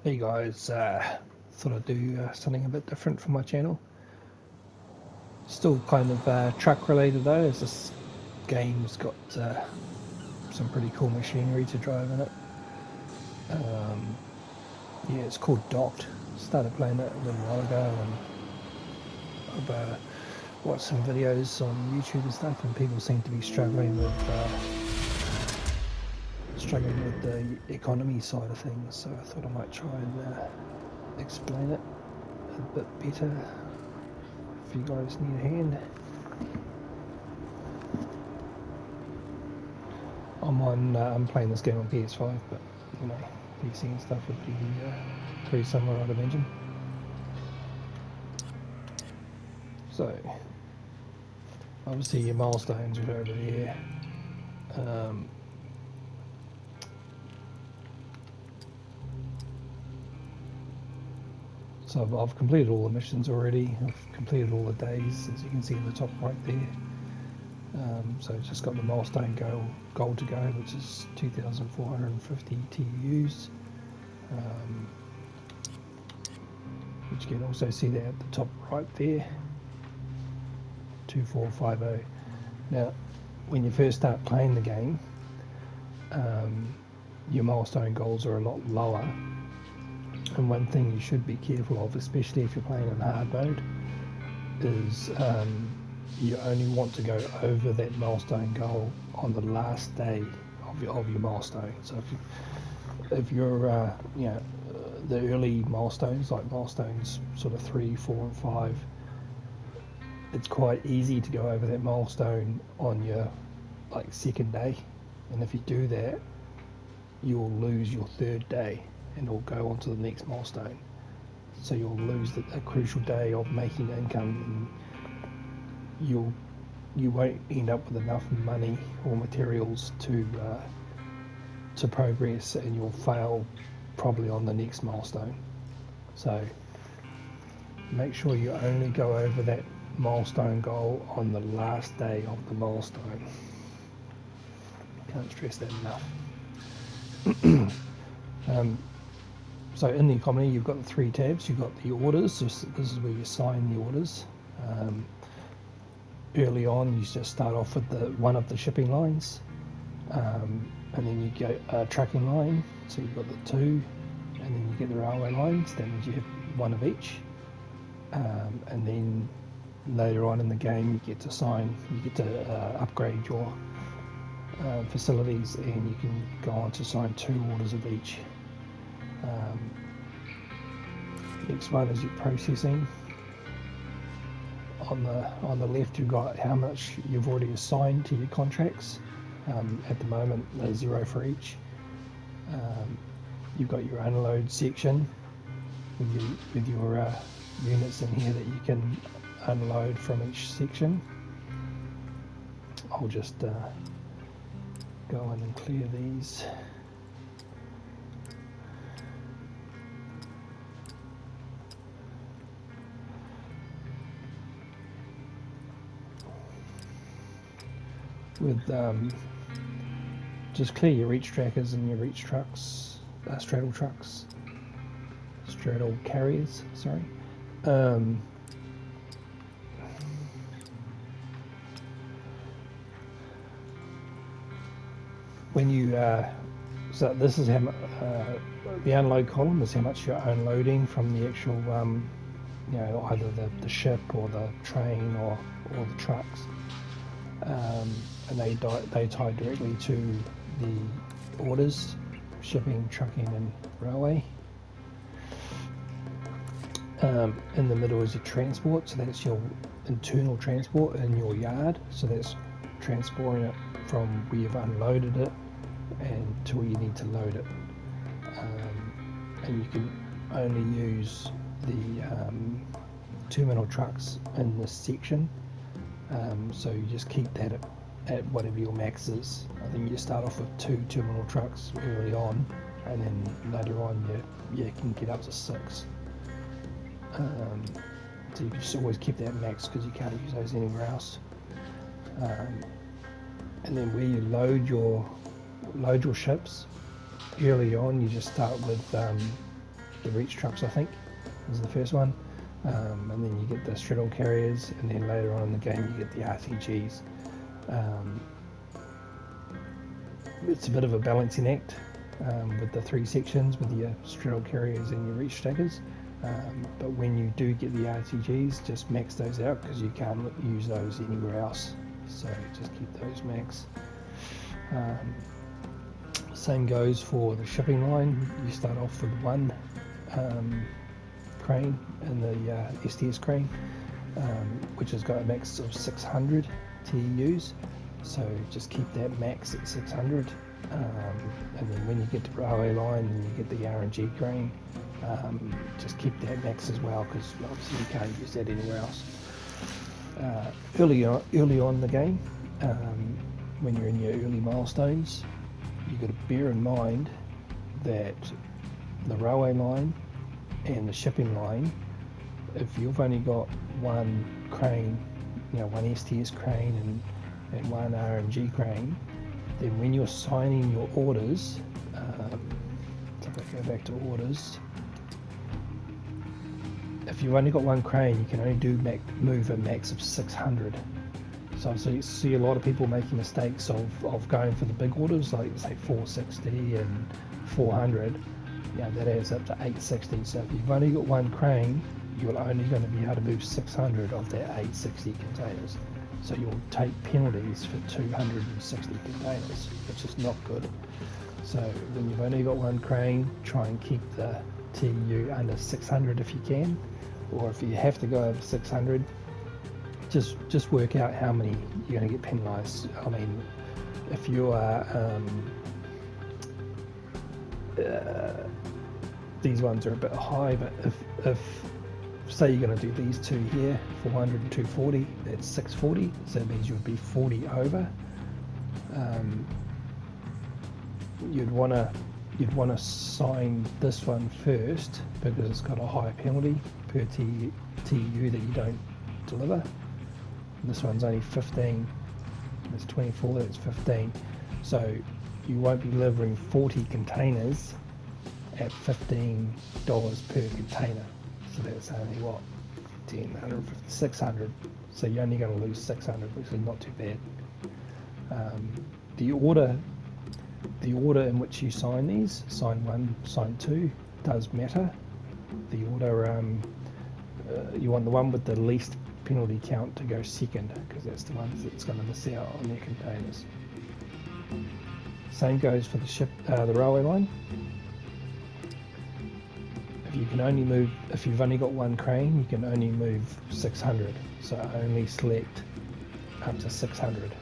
Hey guys, thought I'd do something a bit different for my channel. Still kind of truck related though, as this game's got some pretty cool machinery to drive in it. Yeah, it's called Docked. Started playing it a little while ago, and I've watched some videos on YouTube and stuff, and people seem to be struggling with the economy side of things. So I thought I might try and explain it a bit better if you guys need a hand. I'm playing this game on PS5, but you know, PC and stuff would be pretty similar, I'd imagine. So, obviously your milestones are over there. Um, so I've completed all the missions already. I've completed all the days, as you can see in the top right there. So just got the milestone goal to go, which is 2,450 TUs. Which you can also see there at the top right there, 2450. Now, when you first start playing the game, your milestone goals are a lot lower. And one thing you should be careful of, especially if you're playing in hard mode, is you only want to go over that milestone goal on the last day of your milestone. So if you're the early milestones, like milestones sort of 3, 4, and 5, it's quite easy to go over that milestone on your second day, and if you do that, you'll lose your third day and it'll go on to the next milestone. So you'll lose a crucial day of making income, and you won't end up with enough money or materials to progress, and you'll fail probably on the next milestone. So make sure you only go over that milestone goal on the last day of the milestone. Can't stress that enough. So in the economy, you've got the three tabs. You've got the orders. This is where you sign the orders. Early on, you just start off with one of the shipping lines, and then you get a trucking line. So you've got the two, and then you get the railway lines. That means you have one of each. And then later on in the game, you get to upgrade your facilities, and you can go on to sign 2 orders of each. Next one is your processing. On the left, you've got how much you've already assigned to your contracts. At the moment, there's 0 for each. You've got your unload section with your units in here that you can unload from each section. I'll just go in and clear these. With just clear your reach trackers and your reach trucks, straddle carriers, sorry. When you so this is how the unload column is how much you're unloading from the actual either the ship or the train or the trucks, and they tie directly to the orders: shipping, trucking, and railway. In the middle is your transport, so that's your internal transport in your yard. So that's transporting it from where you've unloaded it and to where you need to load it. And you can only use the terminal trucks in this section. So you just keep that at whatever your max is. I think you start off with 2 terminal trucks early on, and then later on you can get up to 6. So you just always keep that max because you can't use those anywhere else. And then where you load your ships, early on you just start with the reach trucks, I think, is the first one. And then you get the straddle carriers, and then later on in the game you get the RTGs. It's a bit of a balancing act with the 3 sections with your straddle carriers and your reach stackers. But when you do get the RTGs, just max those out because you can't use those anywhere else. So just keep those max. Same goes for the shipping line. You start off with one crane in the STS crane, which has got a max of 600 TEUs. So just keep that max at 600. And then when you get to railway line and you get the RNG crane, just keep that max as well because obviously you can't use that anywhere else. Early on in the game, when you're in your early milestones, you've got to bear in mind that the railway line and the shipping line, if you've only got one crane, one STS crane and one RNG crane, then when you're signing your orders, if I go back to orders, if you've only got one crane, you can only move a max of 600. So you see a lot of people making mistakes of going for the big orders, like say 460 and 400. That adds up to 860. So if you've only got one crane, you're only going to be able to move 600 of their 860 containers. So you'll take penalties for 260 containers, which is not good. So when you've only got one crane, try and keep the TU under 600 if you can, or if you have to go over 600, just work out how many you're going to get penalised. I mean, if you are these ones are a bit high, but if say you're going to do these two here, 400 and 240, that's 640, so that means you would be 40 over. You'd want to sign this one first because it's got a higher penalty per TU that you don't deliver. This one's only 15, it's 24, that's 15. So you won't be delivering 40 containers at $15 per container. So that's only what, 10, 150, 600. So you're only going to lose 600, which is not too bad. The order in which you sign these, sign 1, sign 2, does matter. The order, you want the one with the least penalty count to go second, because that's the ones that's going to miss out on their containers. Same goes for the railway line. If you've only got one crane, you can only move 600. So only select up to 600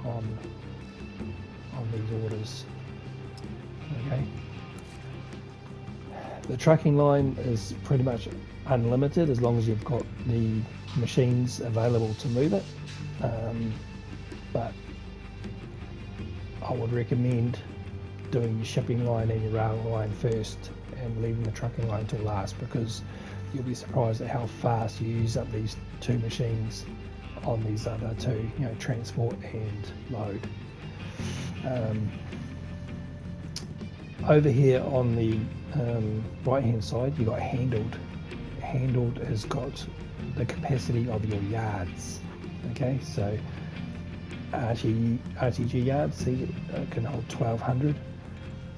on these orders. Okay. The trucking line is pretty much unlimited as long as you've got the machines available to move it. But I would recommend doing your shipping line and your rail line first and leaving the trucking line till last, because you'll be surprised at how fast you use up these two machines on these other two, transport and load. Over here on the right hand side, you got handled. Handled has got the capacity of your yards. Okay, so RTG yards, see, can hold 1200.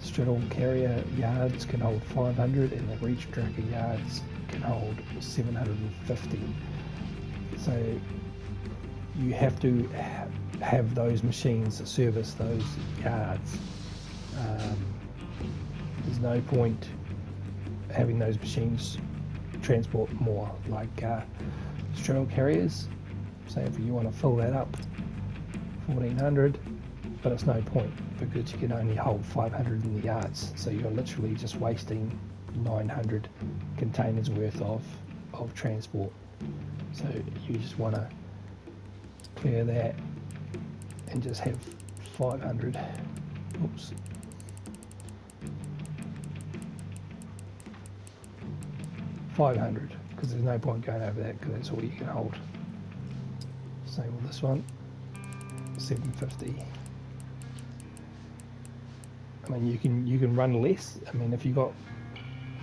Straddle carrier yards can hold 500, and the reach tracker yards can hold 750. So you have to have those machines service those yards. There's no point having those machines transport more, like straddle carriers. Say if you want to fill that up, 1400, but it's no point because you can only hold 500 in the yards, so you're literally just wasting 900 containers worth of transport. So you just want to clear that and just have 500. Oops. $500, because there's no point going over that because that's all you can hold. Same with this one, 750. I mean, you can run less. I mean, if you got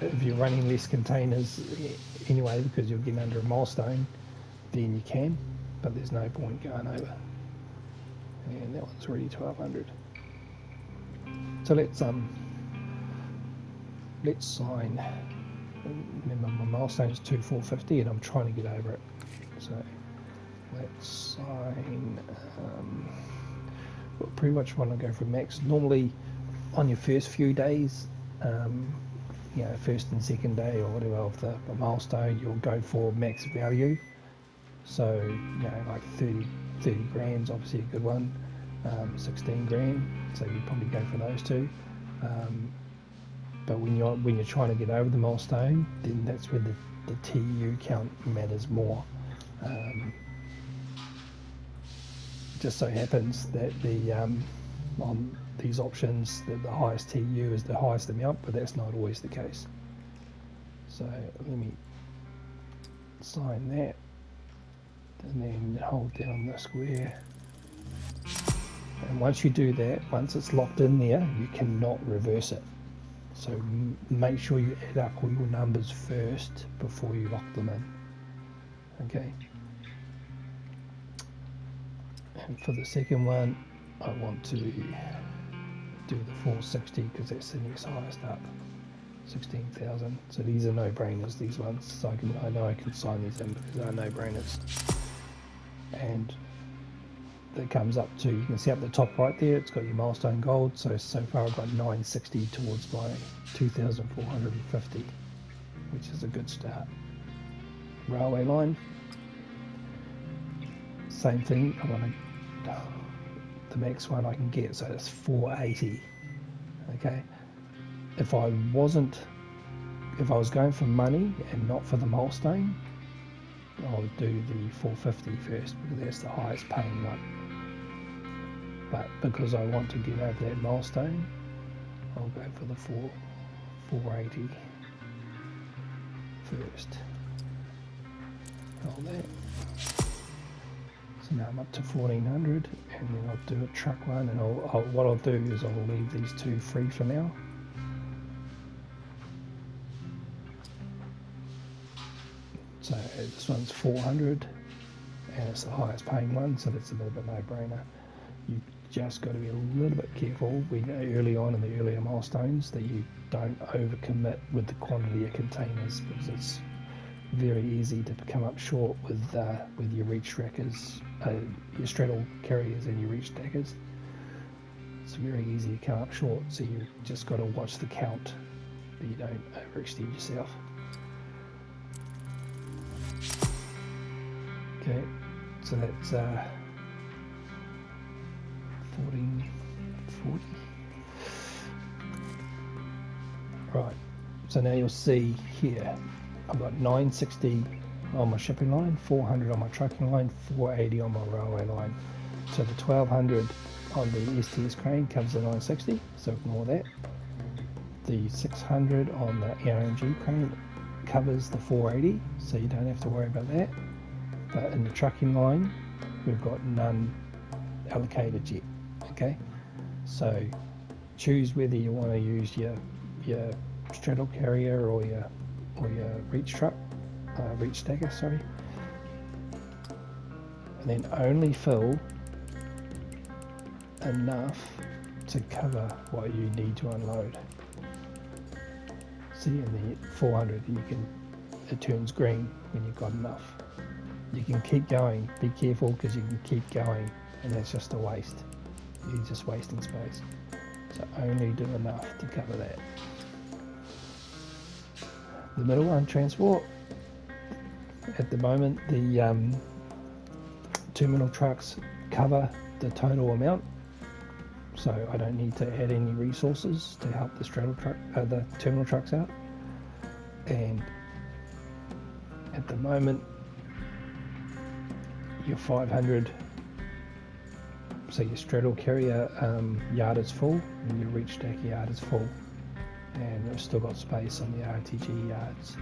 if you're running less containers anyway because you're getting under a milestone, then you can, but there's no point going over. And that one's already 1200. So let's sign. Remember, my milestone is 2450 and I'm trying to get over it. So let's sign. We'll pretty much want to go for max. Normally on your first few days, you know, first and second day or whatever of the milestone, you'll go for max value. So, you know, like 30 grand's obviously a good one, 16 grand, so you probably go for those two. But when you're trying to get over the milestone, then that's where the TU count matters more. Just so happens that on these options that the highest TU is the highest amount, but that's not always the case. So let me sign that and then hold down the square. And once you do that, once it's locked in there, you cannot reverse it. So make sure you add up all your numbers first before you lock them in. Okay. And for the second one, I want to do the 460 because that's the next highest up, 16,000. So these are no-brainers, these ones. So I know I can sign these in because they're no-brainers. And that comes up to, you can see up the top right there, it's got your milestone gold. So far I've got 960 towards my 2,450, which is a good start. Railway line, same thing. I want the max one I can get, so it's 480. Okay, if I was going for money and not for the milestone, I'll do the 450 first because that's the highest paying one. But because I want to get over that milestone, I'll go for the 480 first. Hold that. So now I'm up to 1400, and then I'll do a truck one, and what I'll do is I'll leave these two free for now. So this one's 400, and it's the highest paying one, so that's a little bit no-brainer. You just got to be a little bit careful early on in the earlier milestones that you don't overcommit with the quantity of containers, because it's very easy to come up short with your reach trackers, your straddle carriers and your reach stackers. It's very easy to come up short, so you just got to watch the count that you don't overextend yourself. Okay, so that's 1440. Right, so now you'll see here I've got 960 on my shipping line, 400 on my trucking line, 480 on my railway line. So the 1200 on the STS crane covers the 960, so ignore that. The 600 on the RMG crane covers the 480, so you don't have to worry about that. But in the trucking line, we've got none allocated yet. Okay, so choose whether you want to use your straddle carrier or your reach truck, reach stacker, sorry, and then only fill enough to cover what you need to unload. See, in the 400, it turns green when you've got enough. You can keep going. Be careful, because you can keep going, and that's just a waste. You're just wasting space. So only do enough to cover that. The middle one, transport. At the moment, the terminal trucks cover the total amount, so I don't need to add any resources to help the the terminal trucks out. And at the moment, your 500, so your straddle carrier yard is full, and your reach stack yard is full, and we've still got space on the RTG yards,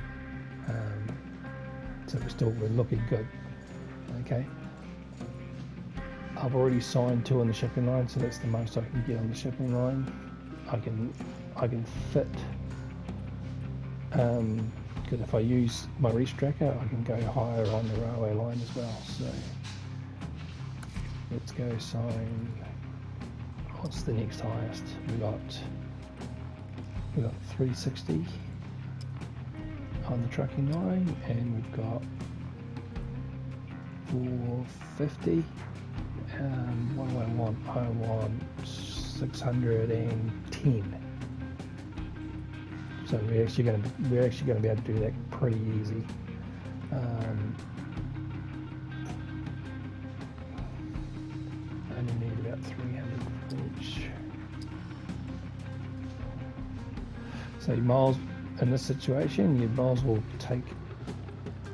so we're looking good. Okay, I've already signed 2 on the shipping line, so that's the most I can get on the shipping line. I can fit Because if I use my reach tracker, I can go higher on the railway line as well. So let's go sign. What's the next highest? We got 360 on the trucking line, and we've got 450. 111. I want 610. So we're actually going to be able to do that pretty easy. Only need about 300 for each. So you might, in this situation, you might as well take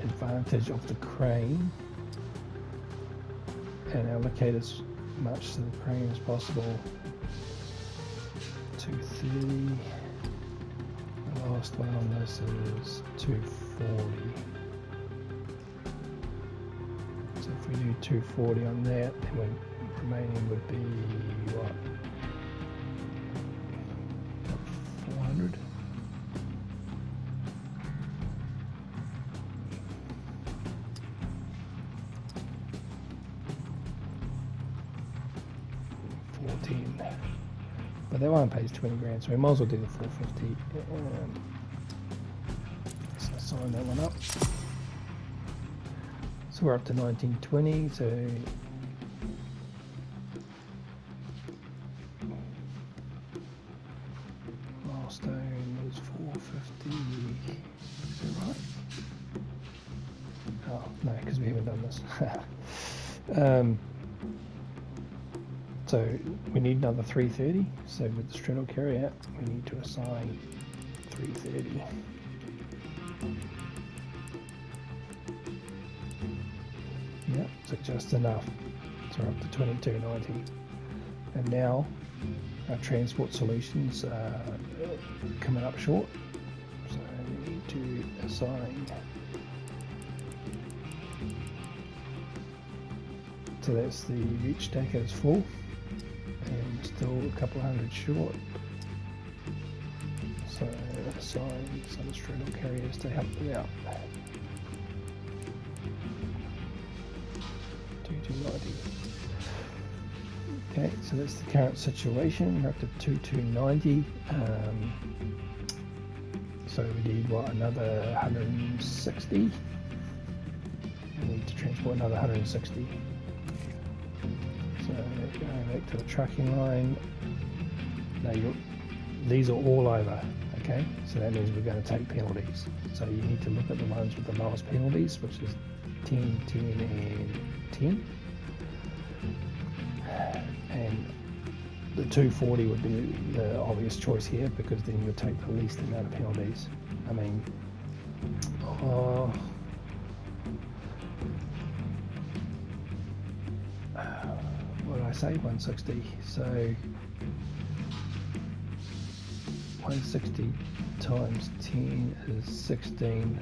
advantage of the crane and allocate as much to the crane as possible. 230. The lowest one on this is 240. So if we do 240 on that, then remaining would be what? 400. But that one pays 20 grand, so we might as well do the 450. So sign that one up. So we're up to 1920, so milestone was 450. Is that right? Oh, no, because we haven't done this. So we need another 330. So with the straddle carrier, we need to assign 330. Yep, so just enough. So we're up to 2290. And now our transport solutions are coming up short. So we need to assign. So that's the reach stacker is full. And still a couple hundred short, so assign some straddle carriers to help me out. 2290. Okay, so that's the current situation. We're up to 2290. So we need what, another 160? We need to transport another 160. So going back to the trucking line. Now these are all over, okay? So that means we're going to take penalties. So you need to look at the ones with the lowest penalties, which is 10, 10, and 10. And the 240 would be the obvious choice here, because then you'll take the least amount of penalties. I mean, what did I say? 160. So 160 times 10 is 16.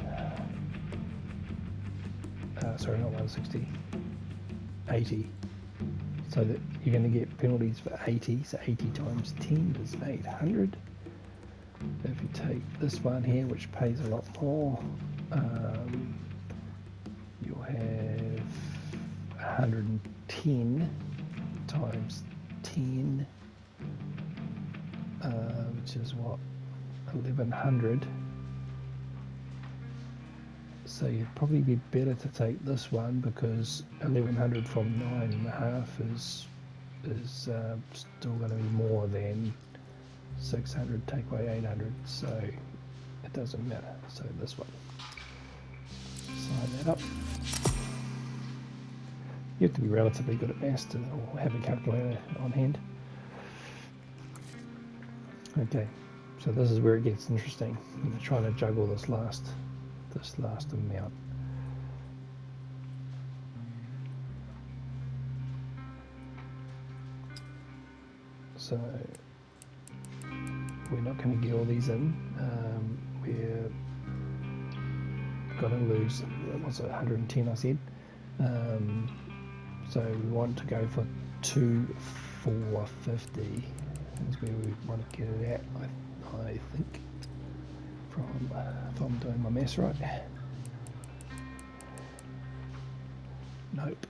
Sorry, not 160. 80. So that you're going to get penalties for 80. So 80 times 10 is 800. If you take this one here, which pays a lot more, you'll have 110 times 10, which is what, 1100. So you'd probably be better to take this one, because 1100 from 9.5 is still going to be more than 600 take away 800, so it doesn't matter. So this one, sign that up. You have to be relatively good at maths or have a calculator on hand. Okay, so this is where it gets interesting. I'm trying to juggle this last amount. So we're not going to get all these in. We're going to lose, what was it, 110 I said. So we want to go for 2450. That's where we want to get it at, I think. from if I'm doing my maths right. Nope.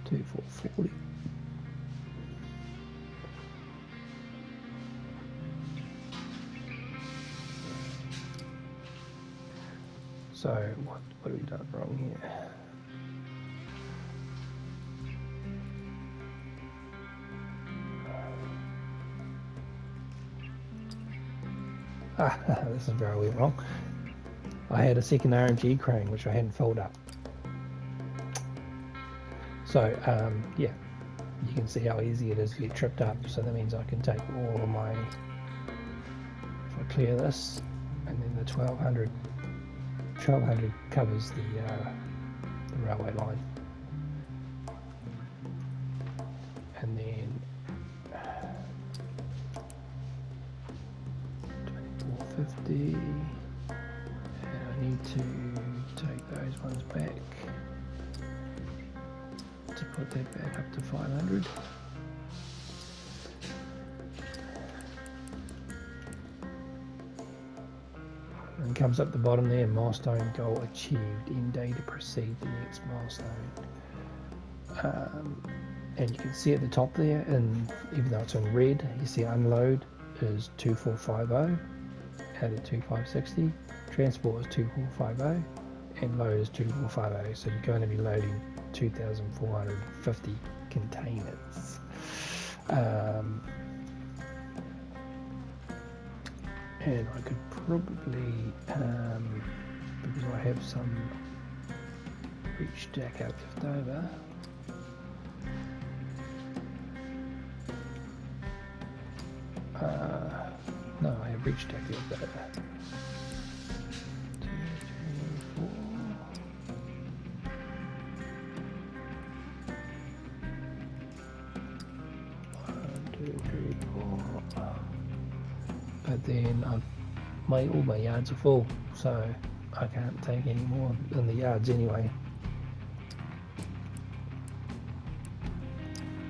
2440. So what have we done wrong here? This is where I went wrong. I had a second RMG crane which I hadn't filled up. So yeah, you can see how easy it is to get tripped up. So that means I can take all of my, if I clear this, and then the 1200 covers the railway line, and then 2450, and I need to take those ones back to put that back up to 500. And comes up the bottom there, milestone goal achieved, end day to proceed the next milestone. And you can see at the top there, and even though it's in red, you see unload is 2450 out of 2560, transport is 2450, and load is 2450. So you're going to be loading 2,450 containers. And I could probably, because I have some reach stack out left over, no, I have reach stack left over. 2, 3, 4. 1, 2, 3, 4. But then all my yards are full, so I can't take any more in the yards anyway.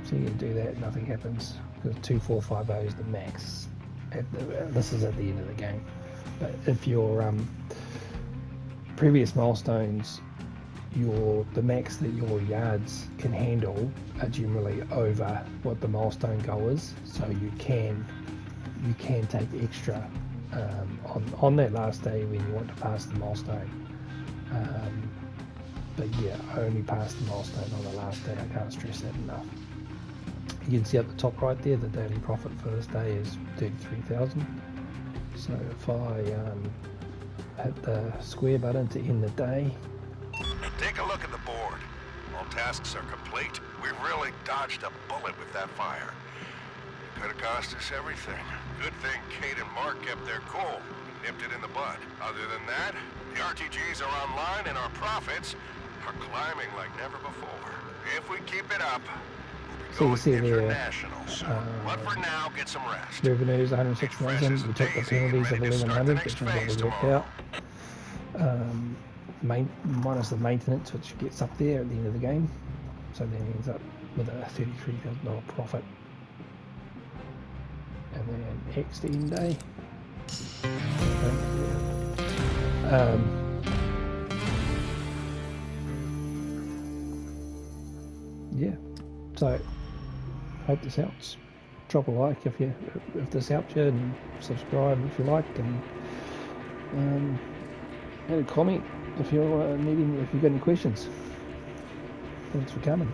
So you can do that, nothing happens, because 2450 is the max. This is at the end of the game. But if your previous milestones, the max that your yards can handle are generally over what the milestone goal is, so you can take extra on that last day when you want to pass the milestone. But yeah, only pass the milestone on the last day. I can't stress that enough. You can see at the top right there, the daily profit for this day is 33,000. So if I hit the square button to end the day. Take a look at the board. All tasks are complete. We've really dodged a bullet with that fire. Could have cost us everything. Good thing Kate and Mark kept their cool. Nipped it in the bud. Other than that, the RTGs are online and our profits are climbing like never before. If we keep it up, So you see there, but for now, get some rest. revenues 106,000. We took the penalties of 1,100, which is what we worked out. Minus the maintenance, which gets up there at the end of the game. So then ends up with a $33,000 profit. And then X to end day. Yeah. So hope this helps. Drop a like if this helped you, and subscribe if you liked, and add a comment if you've got any questions. Thanks for coming.